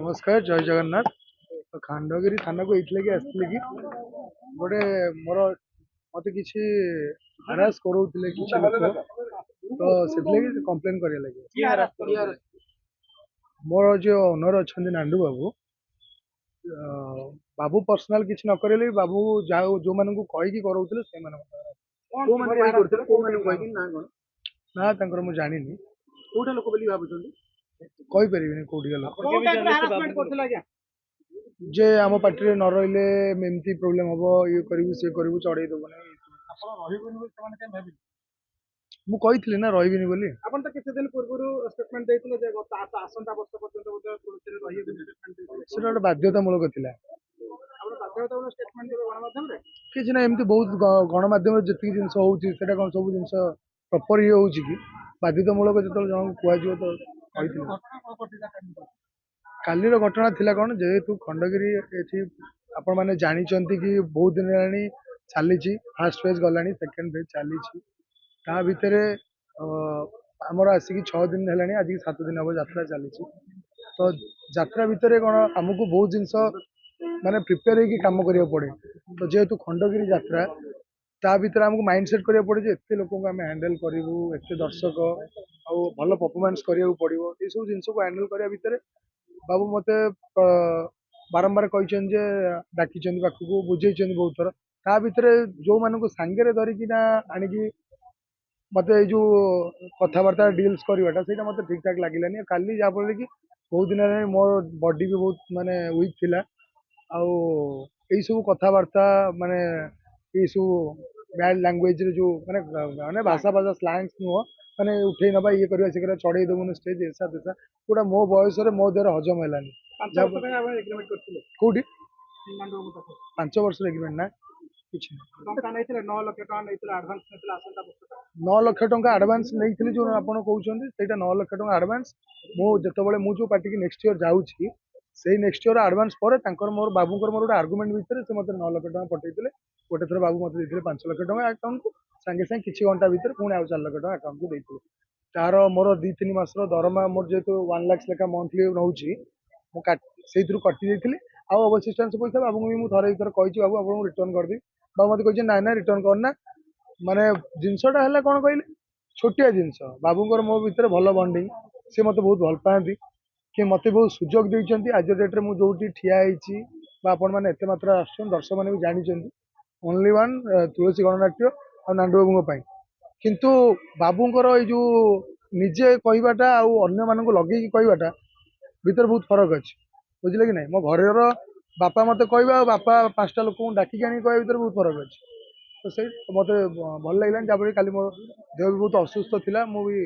नमस्कार जय जगन्नाथ। तो खंडगिरी थाना को ये आसती कि गोटे मोर मत कि हरास करोले कि लोक तो से कम्प्लेन कर लगे मोर जो ओनर अच्छा नांडू बाबू बाबू पर्सनाल किसी न करे बाबू जो मान कहीकि कराउले से ना मुझे जानी कोटा लोक बोली भाबुछन कही पारे कौटिका लोक जे आम पार्टी न रही एमती प्रोब्लेम हम ये करूँ सी करूँ चढ़ई देव ମୁଁ କହିଥିଲି ନା ରହିବିନି ବୋଲି। ଆପଣ ତ କିଛି ଦିନ ପୂର୍ବରୁ ଷ୍ଟେଟମେଣ୍ଟ ଦେଇଥିଲେ ଯେ ଆସନ୍ତା ବର୍ଷ ପର୍ଯ୍ୟନ୍ତ ବୋଧେ ପୁଲିସରେ ରହିବେ ବୋଲି ଷ୍ଟେଟମେଣ୍ଟ ଦେଇଥିଲେ। ସେଟା ଗୋଟେ ବାଧ୍ୟତାମୂଳକ ଥିଲା। ଆପଣ ବାଧ୍ୟତାମୂଳକ ଷ୍ଟେଟମେଣ୍ଟ ଦେବେ ଗଣମାଧ୍ୟମରେ? କିଛି ନା ଏମିତି ବହୁତ ଗଣମାଧ୍ୟମରେ ଯେତିକି ଜିନିଷ ହଉଛି ସେଟା କଣ ସବୁ ଜିନିଷ ପ୍ରପର ଇଏ ହଉଛି କି ବାଧ୍ୟତାମୂଳକ ଯେତେବେଳେ ଜଣକୁ କୁହାଯିବ ତ କହିଥିଲି। କାଲିର ଘଟଣା ଥିଲା କଣ ଯେହେତୁ ଖଣ୍ଡଗିରି ଏଠି ଆପଣ ମାନେ ଜାଣିଛନ୍ତି କି ବହୁତ ଦିନ ହେଲାଣି ଚାଲିଛି ଫାର୍ଷ୍ଟ ଫେଜ୍ ଗଲାଣି ସେକେଣ୍ଡ ଫେଜ୍ ଚାଲିଛି ତା ଭିତରେ ଆମର ଆସିକି 6 ଦିନ ହେଲାଣି ଆଜିକି 7 ଦିନ ହବ ଯାତ୍ରା ଚାଲିଛି ତ ଯାତ୍ରା ଭିତରେ କଣ ଆମକୁ ବହୁତ ଜିନିଷ ମାନେ ପ୍ରିପେୟାର ହେଇକି କାମ କରିବାକୁ ପଡେ ତ ଯେହେତୁ ଖଣ୍ଡଗିରି ଯାତ୍ରା ତା ଭିତରେ ଆମକୁ ମାଇଣ୍ଡ ସେଟ୍ କରିବାକୁ ପଡେ ଯେ ଏତେ ଲୋକଙ୍କୁ ଆମେ ହ୍ୟାଣ୍ଡେଲ କରିବୁ ଏତେ ଦର୍ଶକ ଆଉ ଭଲ ପରଫର୍ମାନ୍ସ କରିବାକୁ ପଡିବ ଏସବୁ ଜିନିଷକୁ ହ୍ୟାଣ୍ଡେଲ କରିବା ଭିତରେ ବାବୁ ମତେ ବାରମ୍ବାର କହିଛନ୍ତି ଯେ ଡାକିଛନ୍ତି ପାଖକୁ ବୁଝେଇଛନ୍ତି ବହୁତ ଥର ତା ଭିତରେ ଯୋଉମାନଙ୍କୁ ସାଙ୍ଗରେ ଧରିକିନା ଆଣିକି मत जो कथबार्ता डिल्स करवाटा से मत ठीक ठाक लगे काली जहाँफल कि बहुत दिन मो बॉडी भी बहुत माने वीक थिला यही सब कथबार्ता माने ये सब बैड लैंग्वेज जो माने माने भाषा भाषा स्लैंग्स नुह माने उठे ना ये करवा से चढ़ई देवुन स्टेज ऐसा तेसा गोटा मो बयस मो देह हजम है कौटी 5 वर्ष एग्रीमेंट ना କିଛି 9 ଲକ୍ଷ ଟଙ୍କା ନେଇଥିଲେ ଆଡଭାନ୍ସ ନେଇଥିଲେ ଆସନ୍ତା ବର୍ଷ 9 ଲକ୍ଷ ଟଙ୍କା ଆଡଭାନ୍ସ ନେଇଥିଲି ଯୋଉ ଆପଣ କହୁଛନ୍ତି ସେଇଟା 9 ଲକ୍ଷ ଟଙ୍କା ଆଡଭାନ୍ସ ମୁଁ ଯେତେବେଳେ ମୁଁ ଯୋଉ ପାର୍ଟି କି ନେକ୍ସଟ ଇୟର ଯାଉଛି ସେଇ ନେକ୍ସଟ ଇୟର ଆଡଭାନ୍ସ ପରେ ତାଙ୍କର ମୋର ବାବୁଙ୍କର ମୋର ଗୋଟେ ଆର୍ଗୁମେଣ୍ଟ ଭିତରେ ସେ ମତେ 9 ଲକ୍ଷ ଟଙ୍କା ପଠେଇଥିଲେ ଗୋଟେ ଥର ବାବୁ ମତେ ଦେଇଥିଲେ 5 ଲକ୍ଷ ଟଙ୍କା ଆକାଉଣ୍ଟକୁ ସାଙ୍ଗେ ସାଙ୍ଗେ କିଛି ଘଣ୍ଟା ଭିତରେ ପୁଣି ଆଉ 4 ଲକ୍ଷ ଟଙ୍କା ଆକାଉଣ୍ଟକୁ ଦେଇଥିଲେ ତାର ମୋର 2-3 ମାସର ଦରମା ମୋର ଯେହେତୁ 1 ଲାଖ ଲେଖା ମନ୍ଥଲି ରହୁଛି ମୁଁ ସେଇଥିରୁ କଟି ଯାଇଥିଲି ଆଉ ଅବଶିଷ୍ଟାଂଶ ପଇସା ବାବୁଙ୍କୁ ବି ମୁଁ ଥରେ ଥର କହିଛି ବାବୁ ଆପଣଙ୍କୁ ରିଟର୍ନ କରିଦେବି ବାବୁ ମତେ କହିଛନ୍ତି ନାଇଁ ନାଇଁ ରିଟର୍ନ କରନା ମାନେ ଜିନିଷଟା ହେଲା କଣ କହିଲେ ଛୋଟିଆ ଜିନିଷ ବାବୁଙ୍କର ମୋ ଭିତରେ ଭଲ ବଣ୍ଡିଙ୍ଗ ସେ ମତେ ବହୁତ ଭଲ ପାଆନ୍ତି କି ମତେ ବହୁତ ସୁଯୋଗ ଦେଇଛନ୍ତି ଆଜି ଡେଟ୍ରେ ମୁଁ ଯୋଉଠି ଠିଆ ହେଇଛି ବା ଆପଣମାନେ ଏତେ ମାତ୍ରା ଆସୁଛନ୍ତି ଦର୍ଶକମାନେ ବି ଜାଣିଛନ୍ତି ଓନ୍ଲି ୱାନ୍ ତୁଳସୀ ଗଣନାଟ୍ୟ ଆଉ ନାଣ୍ଡୁବାବୁଙ୍କ ପାଇଁ କିନ୍ତୁ ବାବୁଙ୍କର ଏଇ ଯୋଉ ନିଜେ କହିବାଟା ଆଉ ଅନ୍ୟମାନଙ୍କୁ ଲଗେଇକି କହିବାଟା ଭିତରେ ବହୁତ ଫରକ ଅଛି ବୁଝିଲେ କି ନାଇଁ ମୋ ଘରର ବାପା ମତେ କହିବା ଆଉ ବାପା 5ଟା ଲୋକଙ୍କୁ ଡାକିକି ଆଣିକି କହିବା ଭିତରେ ବହୁତ ଫରକ ଅଛି तो से मत भल लगे जहाँफल कल मो देह भी बहुत असुस्थ थिला मु भी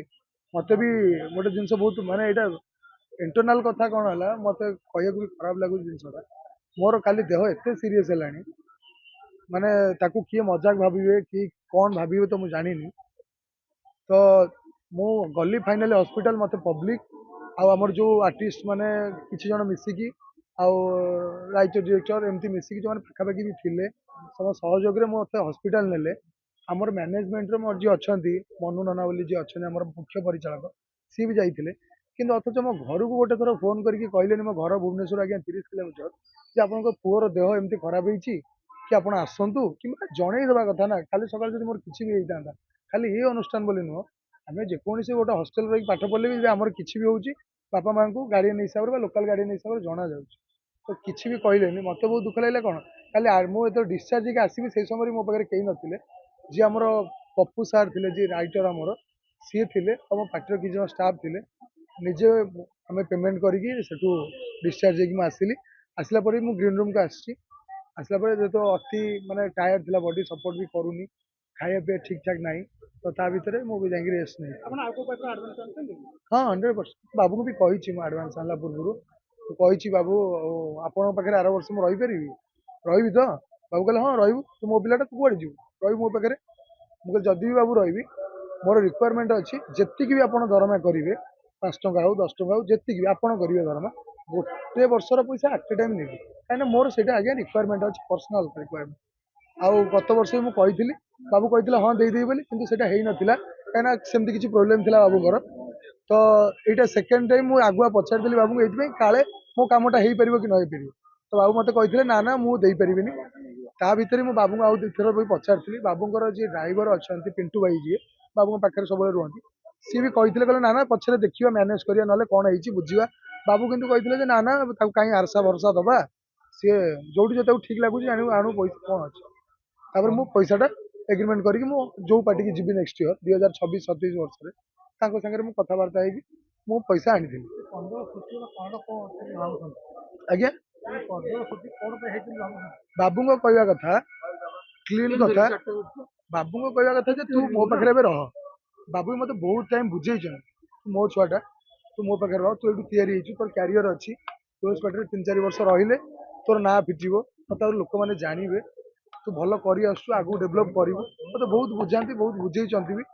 मत भी गोटे जिन बहुत माने यहाँ इंटरनाल कथा कौन है मत कह भी खराब लगुच जिनसा मोर काली देह एत सीरीयस है माने ताकू किए मजाक भावे कि कौन भावे तो मुझे जानी तो मु गली फाइनाली हॉस्पिटल मत पब्लिक आमर जो आर्टिस्ट माने किसी जन मिसिकी राइटर डायरेक्टर एमती मिसिकी जो पाखापाखि भी थिले सम सहयोग मत हस्पिटाल ने आमर मैनेजमेंट मोर जी अच्छा मनु नना बोली जी अच्छा आम मुख्य परिचालक सी भी जाते कि अथच मो घर को गोटे थर फोन करके कहले मो घर भुवनेश्वर आज्ञा 30 किलोमीटर जे आप पुअर देह एमती खराब होती कि आप आसतु कि जन देवा कथा ना खाली सकाल जो मोर किसी भी होता खाली ये अनुष्ठान बोली नुह आम जेकोसी गोटे हस्टेल रही पाठ पढ़ले भी आमर किसी भी होची बापा माँ को गार्डियन हिसाब से लोकाल गार्डियन हिसाब से जना जाऊँ तो किसी भी कहले मत बहुत दुख लगे कौन खाली मुझे डिस्चार्ज होगी आसवि से समय मो पाखे कहीं नथिले जी आमर पप्पू सार थे जी राइटर आमर सी थे आम पार्टी किसी जन स्टाफ थे निजे आम पेमेंट करके डिस्चार्ज होगी आसली आसला ग्रीन रूम को आसला जो अति माने टायर्ड थी बॉडी सपोर्ट भी करूनी खाया पीया ठीक ठाक ना तो ता भर मुझे जाकि रेस्ट नहीं हाँ 100% बाबू को भी कही आडभांस आना पूर्व कही बाबू आपण पाखे आर वर्ष मुझे रहीपरि रही तो बाबू कहले हाँ रही तू मो पिलाटा तू कड़े जीव रही मो पाखे मुझे जदि भी बाबू रही मोर रिक्वायरमेंट अच्छी जी भी आप दरमा करेंगे 5 टंका हो 10 टंका हो जी भी आप करेंगे दरमा गोटे वर्षर पैसा आट ए टाइम नेबी कहीं मोर से आज्ञा रिक्वायरमेंट अच्छी पर्सनाल रिक्वायरमेंट आउ गत वर्ष भी मुझे बाबू कहते हाँ देदेवी बोली किंतु सेटा हो नाला कहीं सेमती किसी प्रोब्लेम थी बाबूर ତ ଏଇଟା ସେକେଣ୍ଡ ଟାଇମ୍ ମୁଁ ଆଗୁଆ ପଚାରିଦେଲି ବାବୁଙ୍କୁ ଏଇଥିପାଇଁ କାଳେ ମୋ କାମଟା ହେଇପାରିବ କି ନ ହେଇପାରିବ। ତ ବାବୁ ମତେ କହିଥିଲେ ନା ନା ମୁଁ ଦେଇପାରିବିନି। ତା ଭିତରେ ମୁଁ ବାବୁଙ୍କୁ ଆଉ ଦୁଇଥର ବି ପଚାରିଥିଲି। ବାବୁଙ୍କର ଯିଏ ଡ୍ରାଇଭର ଅଛନ୍ତି ପିଣ୍ଟୁ ଭାଇ ଯିଏ ବାବୁଙ୍କ ପାଖରେ ସବୁବେଳେ ରୁହନ୍ତି, ସିଏ ବି କହିଥିଲେ କହିଲେ ନା ନା ପଛରେ ଦେଖିବା ମ୍ୟାନେଜ କରିବା ନହେଲେ କଣ ହେଇଛି ବୁଝିବା। ବାବୁ କିନ୍ତୁ କହିଥିଲେ ଯେ ନା ନା ତାକୁ କାହିଁ ଆରସା ଭରସା ଦବା, ସିଏ ଯୋଉଠି ଯେତେକୁ ଠିକ ଲାଗୁଛି ଆଣିବୁ ଆଣୁ ପଇସା କଣ ଅଛି। ତାପରେ ମୁଁ ପଇସାଟା ଏଗ୍ରିମେଣ୍ଟ କରିକି ମୁଁ ଯୋଉ ପାର୍ଟିକି ଯିବି ନେକ୍ସଟ ଇୟର 2026-27 ବର୍ଷରେ ତାଙ୍କ ସାଙ୍ଗରେ ମୁଁ କଥାବାର୍ତ୍ତା ହେଇକି ମୁଁ ପଇସା ଆଣିଥିଲି। ଆଜ୍ଞା ବାବୁଙ୍କ କହିବା କଥା କ୍ଲିନ କଥା, ବାବୁଙ୍କ କହିବା କଥା ଯେ ତୁ ମୋ ପାଖରେ ଏବେ ରହ। ବାବୁ ବି ମତେ ବହୁତ ଟାଇମ ବୁଝେଇଛନ୍ତି ତୁ ମୋ ଛୁଆଟା, ତୁ ମୋ ପାଖରେ ରହ, ତୁ ଏଠୁ ତିଆରି ହେଇଛୁ, ତୋର କ୍ୟାରିୟର ଅଛି, ତୁ ପାଖରେ 3-4 ବର୍ଷ ରହିଲେ ତୋର ନାଁ ଫିଟିବ, ତତେ ଆଉ ଲୋକମାନେ ଜାଣିବେ, ତୁ ଭଲ କରି ଆସୁଛୁ, ଆଗକୁ ଡେଭଲପ କରିବୁ। ମତେ ବହୁତ ବୁଝାନ୍ତି, ବହୁତ ବୁଝେଇଛନ୍ତି ବି।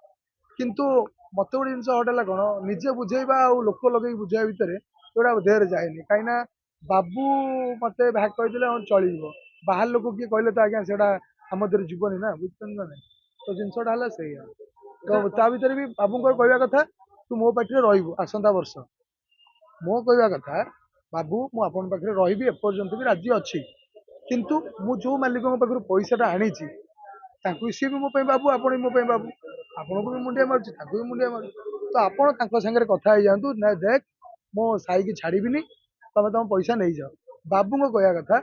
କିନ୍ତୁ ମତେ ଗୋଟେ ଜିନିଷ ହଟ୍ ହେଲା କଣ, ନିଜେ ବୁଝେଇବା ଆଉ ଲୋକ ଲଗେଇକି ବୁଝେଇବା ଭିତରେ ଏଗୁଡ଼ା ଦେହରେ ଯାଏନି। କାହିଁକି ନା ବାବୁ ମତେ ଭାଗ କହିଦେଲେ ହଁ ଚଳିଯିବ, ବାହାର ଲୋକ କିଏ କହିଲେ ତ ଆଜ୍ଞା ସେଟା ଆମ ଦେହରେ ଯିବନି ନା, ବୁଝୁଛନ୍ତି ନା ନାଇଁ। ତ ଜିନିଷଟା ହେଲା ସେଇଆ। ତ ତା ଭିତରେ ବି ବାବୁଙ୍କର କହିବା କଥା ତୁ ମୋ ପାଖରେ ରହିବୁ ଆସନ୍ତା ବର୍ଷ। ମୋ କହିବା କଥା ବାବୁ ମୁଁ ଆପଣଙ୍କ ପାଖରେ ରହିବି, ଏପର୍ଯ୍ୟନ୍ତ ବି ରାଜି ଅଛି। କିନ୍ତୁ ମୁଁ ଯୋଉ ମାଲିକଙ୍କ ପାଖରୁ ପଇସାଟା ଆଣିଛି ତାଙ୍କୁ ସିଏ ବି ମୋ ପାଇଁ ବାବୁ, ଆପଣ ବି ମୋ ପାଇଁ ବାବୁ, ଆପଣଙ୍କୁ ବି ମୁଣ୍ଡିଆ ମାରୁଛି, ତାଙ୍କୁ ବି ମୁଣ୍ଡିଆ ମାରୁଛି। ତ ଆପଣ ତାଙ୍କ ସାଙ୍ଗରେ କଥା ହେଇଯାଆନ୍ତୁ, ନା ଦେଖ ମୋ ସାଇକି ଛାଡ଼ିବିନି, ତମେ ତମ ପଇସା ନେଇଯାଅ। ବାବୁଙ୍କ କହିବା କଥା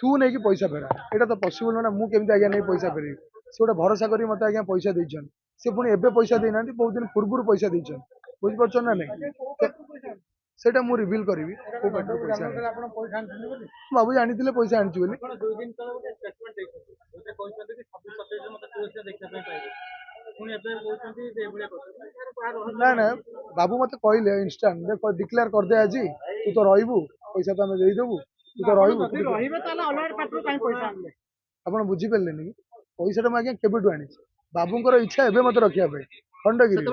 ତୁ ନେଇକି ପଇସା ଫେରା, ଏଇଟା ତ ପସିବଲ ନୁହେଁ ନା। ମୁଁ କେମିତି ଆଜ୍ଞା ନେଇ ପଇସା ଫେରିବି? ସେ ଗୋଟେ ଭରସା କରି ମତେ ଆଜ୍ଞା ପଇସା ଦେଇଛନ୍ତି, ସେ ପୁଣି ଏବେ ପଇସା ଦେଇନାହାନ୍ତି, ବହୁତ ଦିନ ପୂର୍ବରୁ ପଇସା ଦେଇଛନ୍ତି, ବୁଝିପାରୁଛ ନା ନାଇଁ। ସେଇଟା ମୁଁ ରିଭିଲ କରିବି କୋଉ ପାର୍ଟିରୁ ପଇସା ଆଣିଛି। ବାବୁ ଜାଣିଥିଲେ ପଇସା ଆଣିଛି ବୋଲି। ନା ନା ବାବୁ ମତେ କହିଲେ ଇନଷ୍ଟାଣ୍ଟ ଦେଖ ଡିକ୍ଲେୟାର କରିଦେ ଆଜି, ତୁ ତ ରହିବୁ, ପଇସା ତ ଆମେ ଦେଇଦେବୁ, ତୁ ତ ରହିବୁ। ଆପଣ ବୁଝିପାରିଲେନି କି ପଇସାଟା ମୁଁ ଆଜ୍ଞା କେବେଠୁ ଆଣିଛି। ବାବୁଙ୍କର ଇଚ୍ଛା ଏବେ ମତେ ରଖିବା ପାଇଁ ଖଣ୍ଡଗିରି,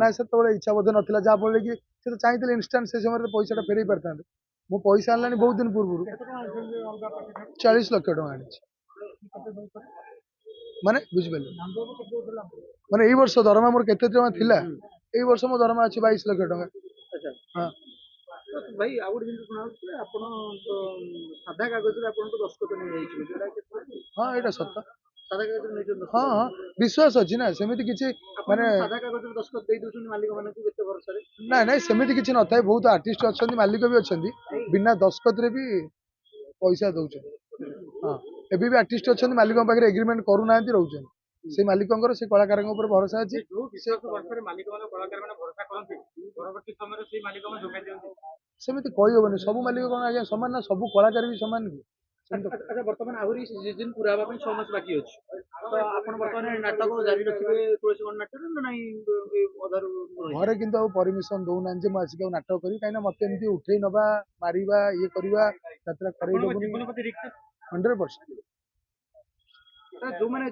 ନା ସେତେବେଳେ ଇଚ୍ଛା ବୋଧେ ନଥିଲା, ଯାହା ଫଳରେ କି ସେ ତ ଚାହିଁଥିଲେ ଇନଷ୍ଟାଣ୍ଟ ସେ ସମୟରେ ପଇସାଟା ଫେରେଇ ପାରିଥାନ୍ତେ। ମୁଁ ପଇସା ଆଣିଲାଣି ବହୁତ ଦିନ ପୂର୍ବରୁ। 40 ଲକ୍ଷ ଟଙ୍କା ଆଣିଛି। ମାନେ ବୁଝିପାରିଲେ, ମାନେ ଏଇ ବର୍ଷ ଦରମା ମୋର କେତେ ଟଙ୍କା ଥିଲା, ଏଇ ବର୍ଷ ମୋ ଦରମା ଅଛି 22 ଲକ୍ଷ ଟଙ୍କା। ହଁ ଭାଇ ଆଉ ଗୋଟେ ଜିନିଷ ଶୁଣାଉଛି, ଆପଣ ସାଧା କାଗଜରେ ଆପଣଙ୍କୁ ଦସ୍ତଖତ ନେଇଯାଇଥିବେ, ଯୋଉଟା କି ହଁ ଏଇଟା ସତ। ସାଧା କାଗଜରେ ନେଇଛନ୍ତି ହଁ ହଁ ବିଶ୍ୱାସ ଅଛି ନା, ସେମିତି କିଛି ମାନେ ସାଧା କାଗଜରେ ଦସ୍ତଖତ ଦେଇ ଦଉଛନ୍ତି ମାଲିକ ମାନଙ୍କୁ କେତେ ଭରସାରେ? ନାଇଁ ନାଇଁ ସେମିତି କିଛି ନଥାଏ। ବହୁତ ଆର୍ଟିଷ୍ଟ ଅଛନ୍ତି, ମାଲିକ ବି ଅଛନ୍ତି, ବିନା ଦସ୍ତଖତରେ ବି ପଇସା ଦଉଛନ୍ତି। ହଁ ଏବେ ବି ଆର୍ଟିଷ୍ଟ ଅଛନ୍ତି ମାଲିକଙ୍କ ପାଖରେ ଏଗ୍ରିମେଣ୍ଟ କରୁନାହାନ୍ତି, ରହୁଛନ୍ତି। ସେଇ ମାଲିକଙ୍କର ସେ କଳାକାରଙ୍କ ଉପରେ ଭରସା ଅଛି। ସେମିତି କହିହବନି, ସବୁ ମାଲିକ କଣ ଆଜ୍ଞା ସମାନ ନା, ସବୁ କଳାକାର ବି ସମାନ କି? ଆଚ୍ଛା ବର୍ତ୍ତମାନ ଆହୁରି ସିଜିନ ପୁରା ହେବା ପାଇଁ 6 ମାସ ବାକି ଅଛି, ତ ଆପଣ ବର୍ତ୍ତମାନ ନାଟକ ଜାରି ରଖିବେ ତୁଳସୀ ଗଣ ନାଟ୍ୟରେ ନା ନାଇଁ ଅଧାରୁ? ଘରେ କିନ୍ତୁ ଆଉ ପରମିଶନ ଦଉନାହାନ୍ତି ଯେ ମୁଁ ଆସିକି ଆଉ ନାଟକ କରିବି, କାହିଁକିନା ମତେ ଏମିତି ଉଠେଇ ନବା, ମାରିବା, ଇଏ କରିବା, ଯାତ୍ରା କରେଇ ଦବୁନି 100%। ଯୋଉମାନେ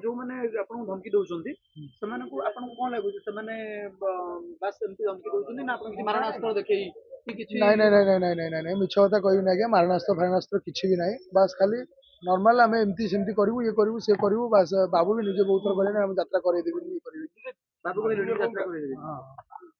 ଆପଣଙ୍କୁ ଧମକି ଦଉଛନ୍ତି ସେମାନଙ୍କୁ ଆପଣଙ୍କୁ କଣ ଲାଗୁଛି, ସେମାନେ ବାସ୍ ଏମିତି ଧମକି ଦଉଛନ୍ତି ନା ଆପଣ କିଛି ମାରଣାସ୍ତ୍ର ଦେଖେଇ କି କିଛି? ନାଇଁ ନାଇଁ ନାଇଁ ନାଇଁ ନାଇଁ ନାଇଁ ନାଇଁ ନାଇଁ ମିଛ କଥା କହିବିନି ଆଜ୍ଞା, ମାରଣାସ୍ତ୍ର ଫାରଣାସ୍ତ୍ର କିଛି ବି ନାହିଁ। ବାସ୍ ଖାଲି ନର୍ମାଲ ଆମେ ଏମିତି ସେମିତି କରିବୁ, ଇଏ କରିବୁ, ସିଏ କରିବୁ, ବାସ୍। ବାବୁ ବି ନିଜେ ବହୁତ ଥର କହିଲେଣି ଆମେ ଯାତ୍ରା କରେଇ ଦେବିନି, ଇଏ କରିବିନି। ବାବୁ କହିଲେଣି ଯାତ୍ରା କରେଇଦେବେ? ହଁ।